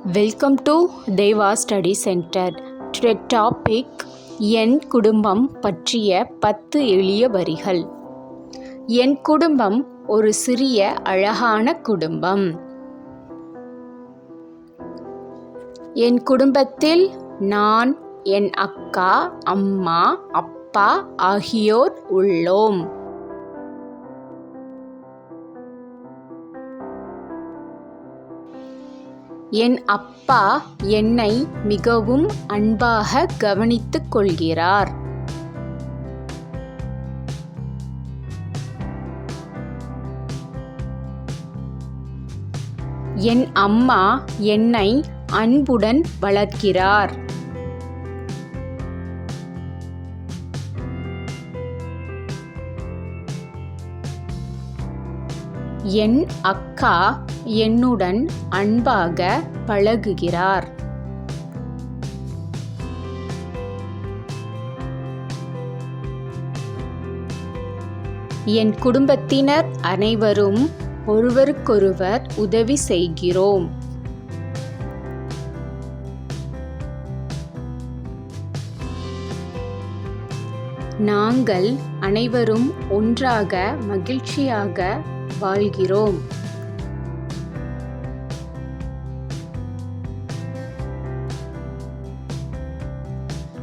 Welcome to Deva Study Center. Today topic என் குடும்பம் பற்றிய 10 எளிய வரிகள். என் குடும்பம் ஒரு சிறிய அழகான குடும்பம். என் குடும்பத்தில் நான், என் அக்கா, அம்மா, அப்பா ஆகியோர் உள்ளோம். என் அப்பா என்னை மிகவும் அன்பாக கவனித்துக் கொள்கிறார். என் அம்மா என்னை அன்புடன் வளர்க்கிறார். என் அக்கா என்னுடன் அன்பாக பழகுகிறார். என் குடும்பத்தினர் அனைவரும் ஒருவருக்கொருவர் உதவி செய்கிறோம். நாங்கள் அனைவரும் ஒன்றாக மகிழ்ச்சியாக வாழ்கிறோம்.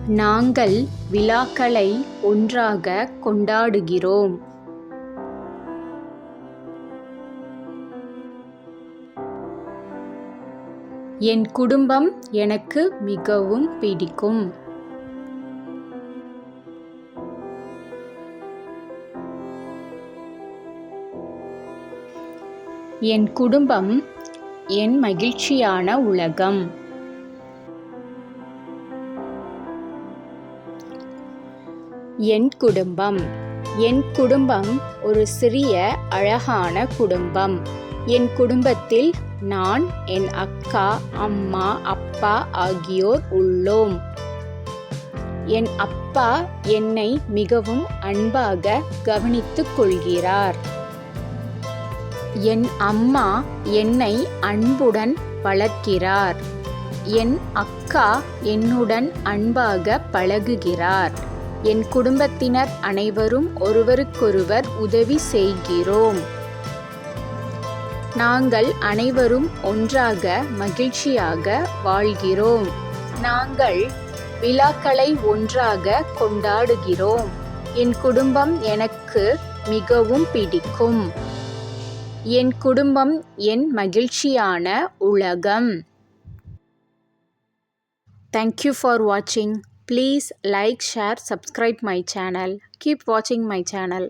நாங்கள் விழாக்களை ஒன்றாக கொண்டாடுகிறோம். என் குடும்பம் எனக்கு மிகவும் பிடிக்கும். என் குடும்பம் என் மகிழ்ச்சியான உலகம். என் குடும்பம் என் குடும்பம் ஒரு சிறிய அழகான குடும்பம். என் குடும்பத்தில் நான், என் அக்கா, அம்மா, அப்பா ஆகியோர் உள்ளோம். என் அப்பா என்னை மிகவும் அன்பாக கவனித்துக் கொள்கிறார். என் அம்மா என்னை அன்புடன் வளர்க்கிறார். என் அக்கா என்னுடன் அன்பாக பழகுகிறார். என் குடும்பத்தினர் அனைவரும் ஒருவருக்கொருவர் உதவி செய்கிறோம். நாங்கள் அனைவரும் ஒன்றாக மகிழ்ச்சியாக வாழ்கிறோம். நாங்கள் விழாக்களை ஒன்றாக கொண்டாடுகிறோம். என் குடும்பம் எனக்கு மிகவும் பிடிக்கும். என் குடும்பம் என் மகிழ்ச்சியான உலகம். Thank you for watching. Please like, share, subscribe my channel. Keep watching my channel.